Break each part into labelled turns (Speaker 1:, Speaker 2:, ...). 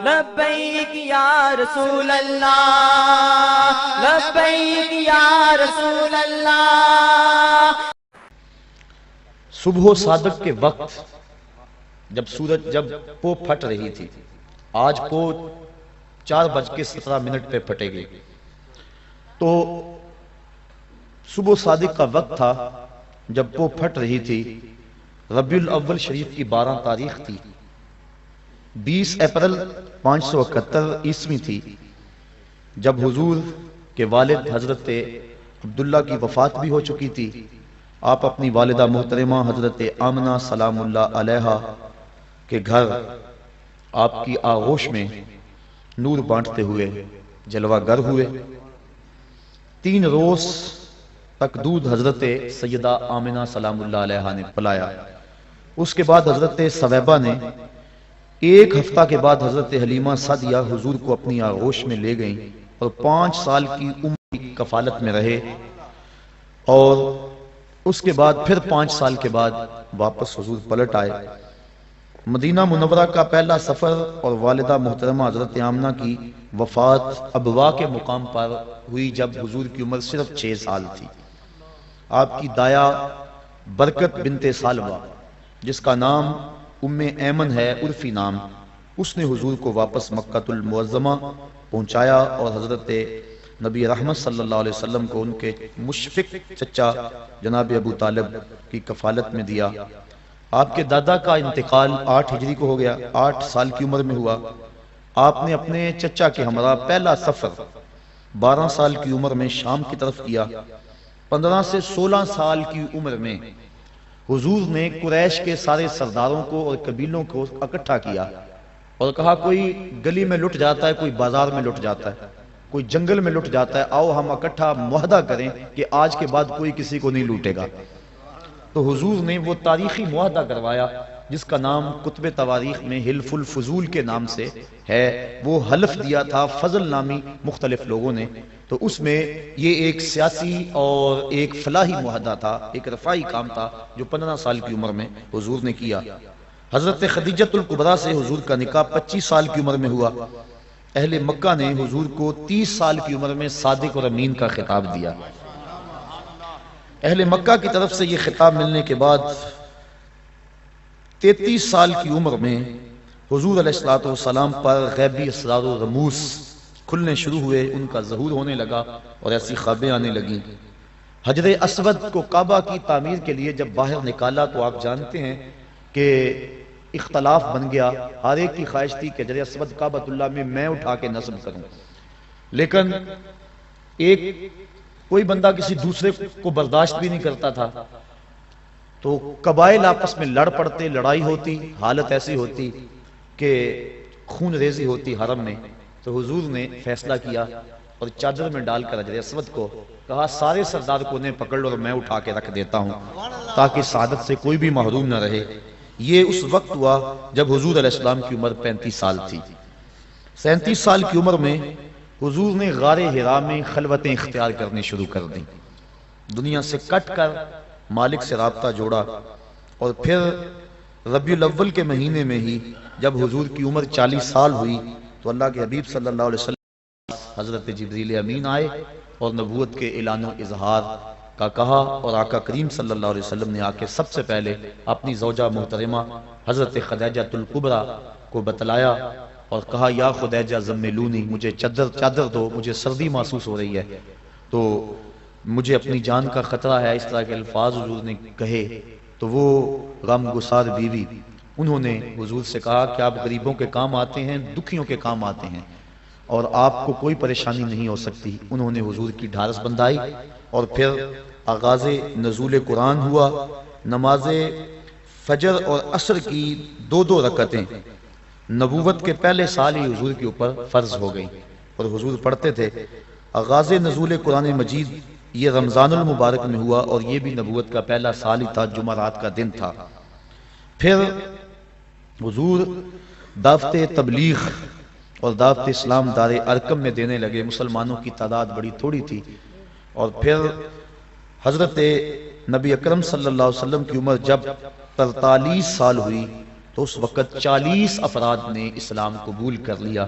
Speaker 1: لبیک یا رسول اللہ، لبیک یا رسول اللہ۔
Speaker 2: صبح صادق کے وقت جب پو پھٹ رہی تھی، آج پو 4:17 پہ پھٹے گی، تو صبح صادق کا وقت تھا جب پو پھٹ رہی تھی۔ ربیع الاول شریف کی 12 تاریخ تھی، 20 اپریل 571 عیسوی تھی، جب حضور کے والد حضرت عبداللہ کی وفات بھی ہو چکی تھی۔ آپ اپنی والدہ محترمہ حضرت آمنہ سلام اللہ علیہا کے گھر آپ کی آغوش میں نور بانٹتے ہوئے جلوہ گر ہوئے۔ 3 روز تک دودھ حضرت سیدہ آمنہ سلام اللہ علیہا نے پلایا۔ اس کے بعد حضرت ثویبہ نے 1 ہفتہ کے بعد حضرت حلیمہ سعدیہ حضور کو اپنی آغوش میں لے گئیں اور 5 سال کی عمر کی کفالت میں رہے، اور اس کے بعد پھر 5 سال کے بعد واپس حضور پلٹ آئے۔ مدینہ منورہ کا پہلا سفر اور والدہ محترمہ حضرت آمنہ کی وفات ابوا کے مقام پر ہوئی جب حضور کی عمر صرف 6 سال تھی۔ آپ کی دایا برکت بنت سالبہ، جس کا نام ام ایمن ہے عرفی نام، اس نے حضور کو واپس مکہ المعظمہ پہنچایا اور حضرت نبی رحمت صلی اللہ علیہ وسلم کو ان کے مشفق چچا جناب ابو طالب کی کفالت میں دیا۔ آپ کے دادا کا انتقال 8 ہجری کو ہو گیا، 8 سال کی عمر میں ہوا۔ آپ نے اپنے چچا کے ہمراہ پہلا سفر 12 سال کی عمر میں شام کی طرف کیا۔ 15 سے 16 سال کی عمر میں حضور نے قریش کے سارے سرداروں کو اور قبیلوں کو اکٹھا کیا اور کہا کوئی گلی میں لٹ جاتا ہے، کوئی بازار میں لٹ جاتا ہے، کوئی جنگل میں لٹ جاتا ہے، آؤ ہم اکٹھا معاہدہ کریں کہ آج کے بعد کوئی کسی کو نہیں لوٹے گا۔ تو حضور نے وہ تاریخی معاہدہ کروایا جس کا نام کتب تواریخ میں حلف الفضول کے نام سے ہے۔ وہ حلف دیا تھا فضل نامی مختلف لوگوں نے، تو اس میں یہ ایک سیاسی اور ایک فلاحی معاہدہ تھا، ایک رفاعی کام تھا جو 15 سال کی عمر میں حضور نے کیا۔ حضرت خدیجۃ الکبریٰ سے حضور کا نکاح 25 سال کی عمر میں ہوا۔ اہل مکہ نے حضور کو 30 سال کی عمر میں صادق اور امین کا خطاب دیا۔ اہل مکہ کی طرف سے یہ خطاب ملنے کے بعد 33 سال کی عمر میں حضور علیہ السلام پر غیبی اسرار و رموز کھلنے شروع ہوئے، ان کا ظہور ہونے لگا اور ایسی خوابیں آنے لگیں۔ حجر اسود کو کعبہ کی تعمیر کے لیے جب باہر نکالا تو آپ جانتے ہیں کہ اختلاف بن گیا، ہر ایک کی خواہش تھی کہ حجر اسود کعبۃ اللہ میں اٹھا کے نصب کروں، لیکن کوئی بندہ کسی دوسرے کو برداشت بھی نہیں کرتا تھا، تو قبائل آپس میں لڑ پڑتے، لڑائی ہوتی، حالت ایسی ہوتی کہ خون ریزی ہوتی حرم میں۔ تو حضور نے فیصلہ کیا اور چادر میں ڈال کر حجر اسود کو کہا سارے سردار کو انہیں پکڑ لو اور میں اٹھا کے رکھ دیتا ہوں تاکہ سعادت سے کوئی بھی محروم نہ رہے۔ یہ اس وقت ہوا جب حضور علیہ السلام کی عمر 35 سال تھی۔ 37 سال کی عمر میں حضور نے غار حرا میں خلوتیں اختیار کرنے شروع کر دیں، دنیا سے کٹ کر مالک سے رابطہ جوڑا، اور پھر ربیع الاول کے مہینے میں ہی جب حضور کی عمر 40 سال ہوئی تو اللہ کے حبیب صلی اللہ علیہ وسلم حضرت جبریل امین آئے اور نبوت کے اعلان و اظہار کا کہا، اور آقا کریم صلی اللہ علیہ وسلم نے آ کے سب سے پہلے اپنی زوجہ محترمہ حضرت خدیجہ الکبریٰ کو بتلایا اور کہا یا خدیجہ زملونی، مجھے چادر دو، مجھے سردی محسوس ہو رہی ہے، تو مجھے اپنی جان کا خطرہ ہے۔ اس طرح کے الفاظ حضور نے کہے تو وہ غم گسار بیوی انہوں نے حضور سے کہا کہ آپ غریبوں کے کام آتے ہیں، دکھیوں کے کام آتے ہیں اور آپ کو کوئی پریشانی نہیں ہو سکتی۔ انہوں نے حضور کی ڈھارس بندھائی اور پھر آغاز نزول قرآن ہوا۔ نماز فجر اور عصر کی 2 رکعتیں نبوت کے پہلے سال ہی حضور کے اوپر فرض ہو گئی اور حضور پڑھتے تھے۔ آغاز نزول قرآن مجید یہ رمضان المبارک میں ہوا اور یہ بھی نبوت کا پہلا سال ہی تھا، جمعرات کا دن تھا۔ پھر حضور دعوت تبلیغ اور دعوت اسلام دار ارقم میں دینے لگے، مسلمانوں کی تعداد بڑی تھوڑی تھی، اور پھر حضرت نبی اکرم صلی اللہ علیہ وسلم کی عمر جب 43 سال ہوئی تو اس وقت 40 افراد نے اسلام قبول کر لیا۔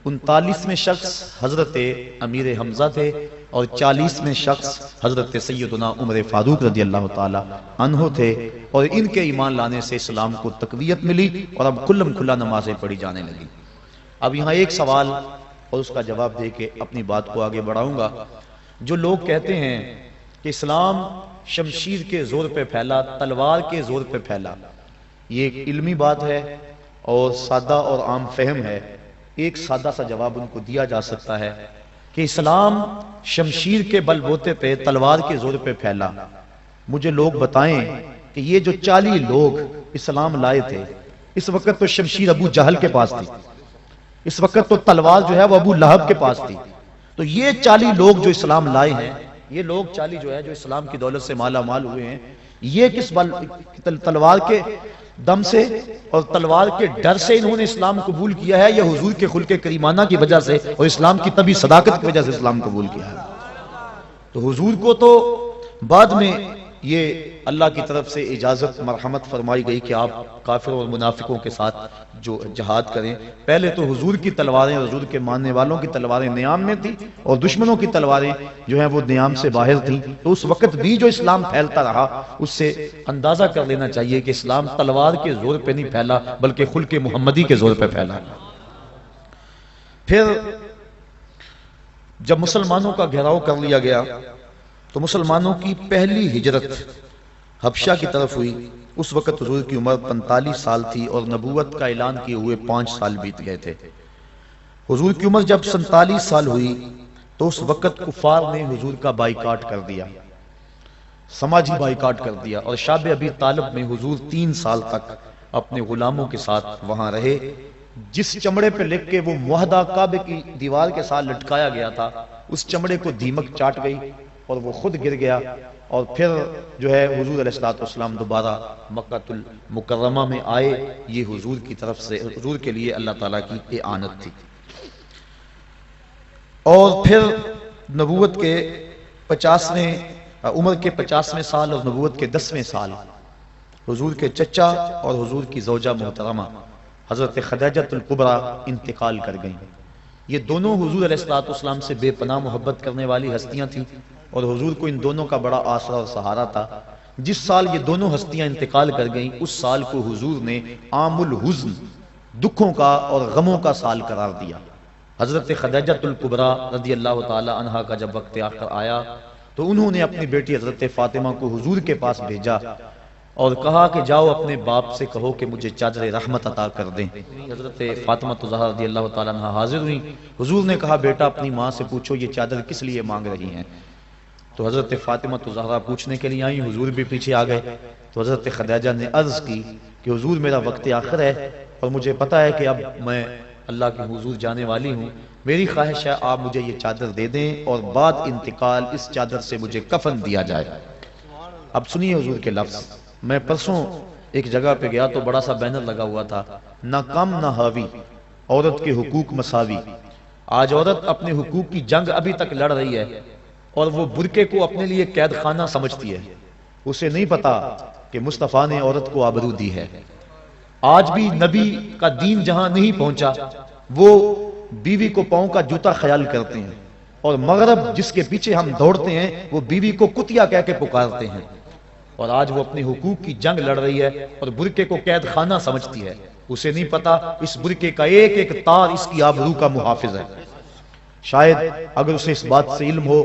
Speaker 2: 39ویں شخص حضرت امیر حمزہ تھے اور 40ویں شخص حضرت سیدنا عمر فاروق رضی اللہ تعالی عنہ تھے، اور ان کے ایمان لانے سے اسلام کو تقویت ملی اور اب کھلم کھلا نمازیں پڑھی جانے لگی۔ اب یہاں ایک سوال اور اس کا جواب دے کے اپنی بات کو آگے بڑھاؤں گا۔ جو لوگ کہتے ہیں کہ اسلام شمشیر کے زور پہ پھیلا، تلوار کے زور پہ پھیلا، یہ ایک علمی بات ہے اور سادہ اور عام فہم ہے۔ ایک سادہ سا جواب ان کو دیا جا سکتا ہے کہ اسلام شمشیر کے بل بوتے پہ، تلوار کے زور پہ پھیلا۔ مجھے لوگ بتائیں کہ یہ جو 40 لوگ اسلام لائے تھے، اس وقت تو شمشیر ابو جہل کے پاس تھی، اس وقت تو تلوار جو ہے وہ ابو لہب کے پاس تھی۔ تو یہ 40 لوگ جو اسلام لائے ہیں، یہ لوگ 40 جو ہے جو اسلام کی دولت سے مالا مال ہوئے ہیں، یہ کس تلوار کے دم سے اور تلوار کے ڈر سے انہوں نے اسلام قبول کیا ہے، یا حضور کے خلق کریمانہ کی وجہ سے اور اسلام کی طبی صداقت کی وجہ سے اسلام قبول کیا ہے؟ تو حضور کو تو بعد میں یہ اللہ کی طرف سے اجازت مرحمت فرمائی گئی کہ آپ کافروں اور منافقوں کے ساتھ جو جہاد کریں۔ پہلے تو حضور کی تلواریں، حضور کے ماننے والوں کی تلواریں نیام میں تھی اور دشمنوں کی تلواریں جو ہیں وہ نیام سے باہر تھیں۔ تو اس وقت بھی جو اسلام پھیلتا رہا، اس سے اندازہ کر لینا چاہیے کہ اسلام تلوار کے زور پہ نہیں پھیلا بلکہ خلق محمدی کے زور پہ پھیلا۔ پھر جب مسلمانوں کا گھیراؤ کر لیا گیا تو مسلمانوں کی پہلی ہجرت حبشہ کی طرف ہوئی۔ اس وقت حضور کی عمر 45 سال تھی اور نبوت کا اعلان کیے ہوئے 5 سال بیت گئے تھے۔ حضور کی عمر جب 47 سال ہوئی تو اس وقت کفار نے حضور کا بائیکاٹ کر دیا، سماجی بائیکاٹ کر دیا، اور شاب ابی طالب میں حضور 3 سال تک اپنے غلاموں کے ساتھ وہاں رہے۔ جس چمڑے پہ لکھ کے وہ معاہدہ کعبے کی دیوار کے ساتھ لٹکایا گیا تھا، اس چمڑے کو دیمک چاٹ گئی اور وہ خود گر گیا، اور پھر جو ہے حضور علیہ السلام دوبارہ مکہ المکرمہ میں آئے۔ یہ حضور کی طرف سے، حضور کے لیے اللہ تعالیٰ کی اعانت تھی۔ اور پھر نبوت کے 50ویں عمر کے 50ویں سال اور نبوت کے 10ویں سال حضور کے چچا اور حضور کی زوجہ محترمہ حضرت خدیجہ الکبریٰ انتقال کر گئیں۔ یہ دونوں حضور علیہ السلام سے بے پناہ محبت کرنے والی ہستیاں تھیں اور حضور کو ان دونوں کا بڑا آسرا اور سہارا تھا۔ جس سال یہ دونوں ہستیاں انتقال کر گئیں، اس سال کو حضور نے عام الحزن، دکھوں کا اور غموں کا سال قرار دیا۔ حضرت خدیجہ الکبریٰ رضی اللہ تعالی عنہا کا جب وقت آخر آیا تو انہوں نے اپنی بیٹی حضرت فاطمہ کو حضور کے پاس بھیجا اور کہا کہ جاؤ اپنے باپ سے کہو کہ مجھے چادر رحمت عطا کر دیں۔ حضرت فاطمہ الزہرا رضی اللہ تعالی عنہا حاضر ہوئی۔ حضور نے کہا بیٹا اپنی ماں سے پوچھو یہ چادر کس لیے مانگ رہی ہیں؟ تو حضرت فاطمہ الزہرا پوچھنے کے لیے آئیں، حضور بھی پیچھے آ گئے۔ تو حضرت خدیجہ نے عرض کی کہ حضور میرا وقت آخر ہے اور مجھے پتا ہے کہ اب میں اللہ کے حضور جانے والی ہوں، میری خواہش ہے آپ مجھے یہ چادر دے دیں اور بعد انتقال اس چادر سے مجھے کفن دیا جائے۔ اب سنیے حضور کے لفظ۔ میں پرسوں ایک جگہ پہ گیا تو بڑا سا بینر لگا ہوا تھا، نہ کم نہ حاوی، عورت کے حقوق مساوی۔ آج عورت اپنے حقوق کی جنگ ابھی تک لڑ رہی ہے اور وہ برقعے کو اپنے لیے قید خانہ سمجھتی ہے۔ اسے نہیں پتا کہ مصطفیٰ نے عورت کو آبرو دی ہے۔ آج بھی نبی کا دین جہاں نہیں پہنچا وہ بیوی کو پاؤں کا جوتا خیال کرتے ہیں، اور مغرب جس کے پیچھے ہم دوڑتے ہیں وہ بیوی کو کتیا کہہ کے پکارتے ہیں، اور آج وہ اپنے حقوق کی جنگ لڑ رہی ہے اور برقعے کو قید خانہ سمجھتی ہے۔ اسے نہیں پتا اس برقعے کا ایک ایک تار اس کی آبرو کا محافظ ہے۔ شاید اگر اسے اس بات سے علم ہو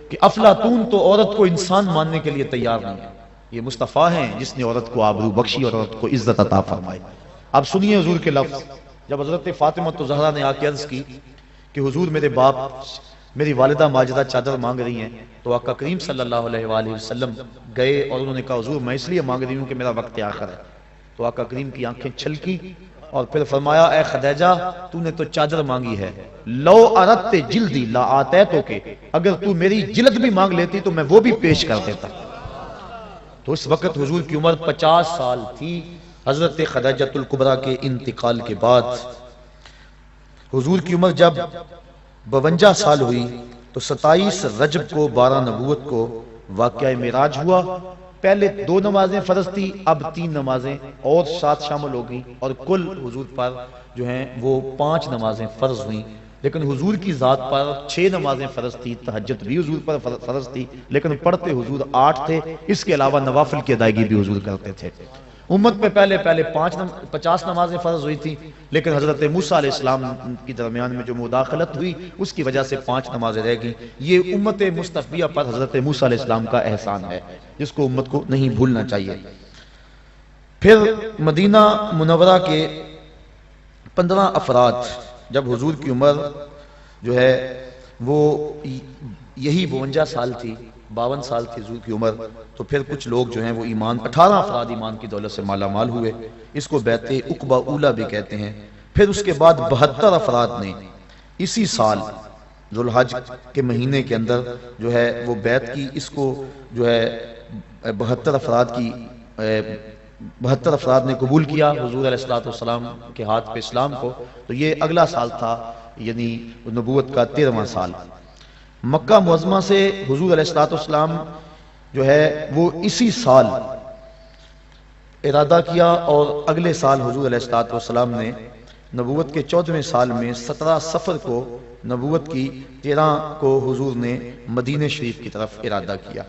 Speaker 2: کہ افلاطون تو عورت کو انسان ماننے کے لیے تیار نہیں ہے، یہ مصطفیٰ ہیں جس نے عورت کو آبرو بخشی اور عورت کو عزت عطا فرمائی۔ اب سنیے حضور کے لفظ۔ جب حضرت فاطمہ الزہرا نے آ کے عرض کی کہ حضور میرے باپ میری والدہ ماجدہ چادر مانگ رہی ہیں، تو آقا کریم صلی اللہ علیہ وآلہ وسلم گئے اور انہوں نے کہا حضور میں اس لیے مانگ رہی ہوں کہ میرا وقت آخر ہے۔ تو آقا کریم کی آنکھیں چھلکی اور پھر فرمایا اے خدیجہ تو نے تو چادر مانگی ہے، لو اردت جلدی لا آتیتو کے، اگر تو میری جلد بھی مانگ لیتی تو میں وہ بھی پیش کر دیتا۔ تو اس وقت حضور کی عمر 50 سال تھی۔ حضرت خدیجہ الکبریٰ کے انتقال کے بعد حضور کی عمر جب 52 سال ہوئی تو 27 رجب کو 12 نبوت کو واقعہ معراج ہوا، پہلے 2 نمازیں فرض تھی، اب 3 نمازیں اور ساتھ شامل ہو گئیں، اور کل حضور پر جو ہیں وہ 5 نمازیں فرض ہوئیں۔ لیکن حضور کی ذات پر 6 نمازیں فرض تھی، تہجد بھی حضور پر فرض تھی، لیکن پڑھتے حضور 8 تھے، اس کے علاوہ نوافل کی ادائیگی بھی حضور کرتے تھے۔ امت پہ پہلے 50 نمازیں فرض ہوئی تھی، لیکن حضرت موسیٰ علیہ السلام کی درمیان میں جو مداخلت ہوئی اس کی وجہ سے 5 نمازیں رہ گئیں۔ یہ امت مصطفیہ پر حضرت موسیٰ علیہ السلام کا احسان ہے، جس کو امت کو نہیں بھولنا چاہیے۔ پھر مدینہ منورہ کے 15 افراد، جب حضور کی عمر جو ہے وہ یہی 52 سال تھی، 52 سال تھی حضور کی عمر، تو پھر کچھ لوگ جو ہیں وہ 18 افراد ایمان کی دولت سے مالا مال ہوئے، اس کو بیعت عقبہ اولیٰ بھی کہتے ہیں۔ پھر اس کے بعد 72 افراد نے اسی سال ذوالحج کے مہینے کے اندر جو ہے وہ بیعت کی، اس کو جو ہے 72 افراد نے قبول کیا حضور علیہ السلام کے ہاتھ پہ اسلام کو، تو یہ اگلا سال تھا، یعنی نبوت کا 13واں سال۔ مکہ معظمہ سے حضور علیہ السلام جو ہے وہ اسی سال ارادہ کیا، اور اگلے سال حضور علیہ السلام نے نبوت کے 14ویں سال میں 17 صفر کو، نبوت کی 13 کو حضور نے مدینہ شریف کی طرف ارادہ کیا،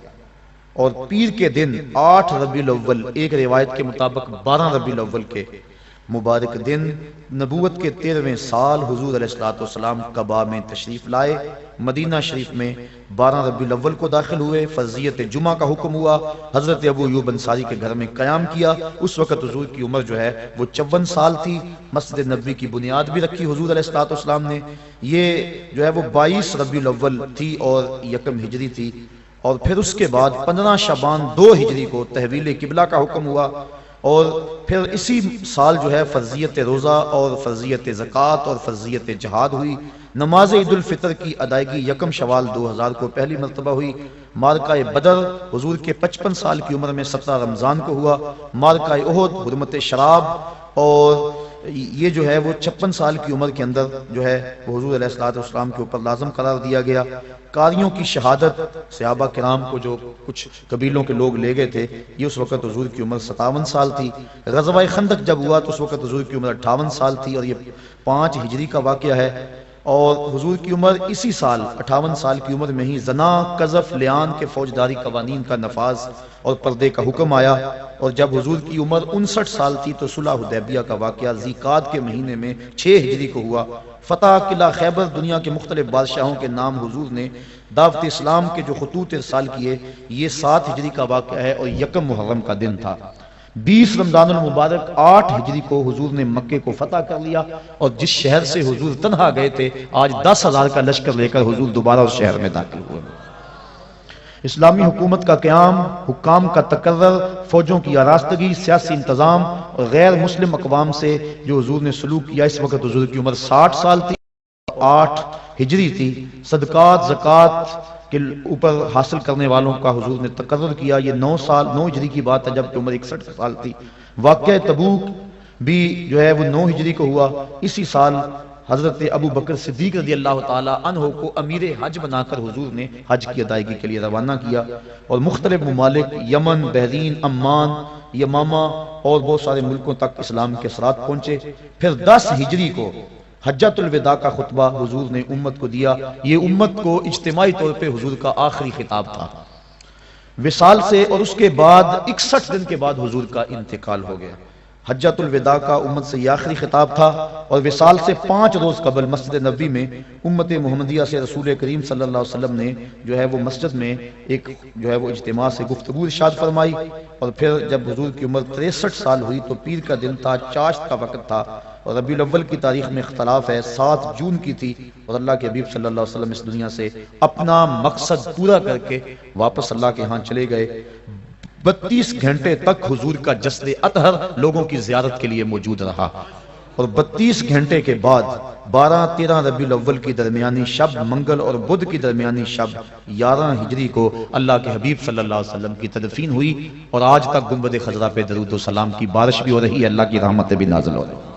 Speaker 2: اور پیر کے دن 8 ربیع الاول، ایک روایت کے مطابق 12 ربیع الاول کے مبارک دن نبوت کے 13ویں سال حضور علیہ السلام قباء میں تشریف لائے، مدینہ شریف میں 12 ربیع الاول کو داخل ہوئے، فرضیت جمعہ کا حکم ہوا، حضرت ابو ایوب انصاری کے گھر میں قیام کیا۔ اس وقت حضور کی عمر جو ہے وہ 54 سال تھی، مسجد نبوی کی بنیاد بھی رکھی حضور علیہ السلام نے، یہ جو ہے وہ 22 ربیع الاول تھی اور 1 ہجری تھی، اور پھر اس کے بعد 15 شعبان 2 ہجری کو تحویل قبلہ کا حکم ہوا، اور پھر اسی سال جو ہے فرضیت روزہ اور فرضیت زکوٰۃ اور فرضیت جہاد ہوئی۔ نماز عید الفطر کی ادائیگی 1 شوال 2000 کو پہلی مرتبہ ہوئی۔ معرکہ بدر حضور کے 55 سال کی عمر میں 17 رمضان کو ہوا۔ معرکہ احد حرمت شراب، اور یہ جو ہے وہ 56 سال کی عمر کے اندر جو ہے وہ حضور علیہ السلام کے اوپر لازم قرار دیا گیا۔ قاریوں کی شہادت، صحابہ کرام کو جو کچھ قبیلوں کے لوگ لے گئے تھے، یہ اس وقت حضور کی عمر 57 سال تھی۔ غزوہ خندق جب ہوا تو اس وقت حضور کی عمر 58 سال تھی، اور یہ 5 ہجری کا واقعہ ہے، اور حضور کی عمر اسی سال 58 سال کی عمر میں ہی زنا، قذف، لیان کے فوجداری قوانین کا نفاذ اور پردے کا حکم آیا، اور جب حضور کی عمر 59 سال تھی تو صلح حدیبیہ کا واقعہ ذی-قعد کے مہینے میں 6 ہجری کو ہوا۔ فتح قلعہ خیبر، دنیا کے مختلف بادشاہوں کے نام حضور نے دعوت اسلام کے جو خطوط ارسال کیے، یہ 7 ہجری کا واقعہ ہے، اور 1 محرم کا دن تھا۔ 20 رمضان المبارک 8 ہجری کو حضور نے مکے کو فتح کر لیا، اور جس شہر سے حضور تنہا گئے تھے آج 10,000 کا لشکر لے کر حضور دوبارہ اس شہر میں داخل ہوئے۔ اسلامی حکومت کا قیام، حکام کا تقرر، فوجوں کی آراستگی، سیاسی انتظام اور غیر مسلم اقوام سے جو حضور نے سلوک کیا، اس وقت حضور کی عمر 60 سال تھی، 8 ہجری تھی۔ صدقات، زکوٰۃ کے اوپر حاصل کرنے والوں کا حضور نے تقرر کیا، یہ 9 ہجری کی بات ہے، جب کہ عمر 61 سال تھی۔ واقعہ تبوک بھی جو ہے وہ 9 ہجری کو ہوا۔ اسی سال حضرت ابو بکر صدیق رضی اللہ تعالی عنہ کو امیر حج بنا کر حضور نے حج کی ادائیگی کے لیے روانہ کیا، اور مختلف ممالک یمن، بحرین، عمان، یمامہ اور بہت سارے ملکوں تک اسلام کے اثرات پہنچے۔ پھر 10 ہجری کو حجۃ الوداع کا خطبہ حضور نے امت کو دیا، یہ امت کو اجتماعی طور پہ حضور کا آخری خطاب تھا۔ وصال سے اور اس کے بعد 61 دن کے بعد حضور کا انتقال ہو گیا۔ حجۃ الوداع کا امت سے یہ آخری خطاب تھا، اور وصال سے 5 روز قبل مسجد نبوی میں امت محمدیہ سے رسول کریم صلی اللہ علیہ وسلم نے جو ہے وہ مسجد میں ایک جو ہے وہ اجتماع سے گفتگو ارشاد فرمائی، اور پھر جب حضور کی عمر 63 سال ہوئی تو پیر کا دن تھا، چاشت کا وقت تھا، اور ربیع الاول کی تاریخ میں اختلاف ہے، 7 جون کی تھی، اور اللہ کے حبیب صلی اللہ علیہ وسلم اس دنیا سے اپنا مقصد پورا کر کے واپس اللہ کے ہاں چلے گئے۔ 32 گھنٹے تک حضور کا جسد اطہر لوگوں کی زیارت کے لیے موجود رہا، اور 32 گھنٹے کے بعد 12-13 ربیع الاول کی درمیانی شب، منگل اور بدھ کی درمیانی شب 11 ہجری کو اللہ کے حبیب صلی اللہ علیہ وسلم کی تدفین ہوئی، اور آج تک گنبد خضرا پہ درود و سلام کی بارش بھی ہو رہی ہے، اللہ کی رحمتیں بھی نازل ہو رہی ہیں۔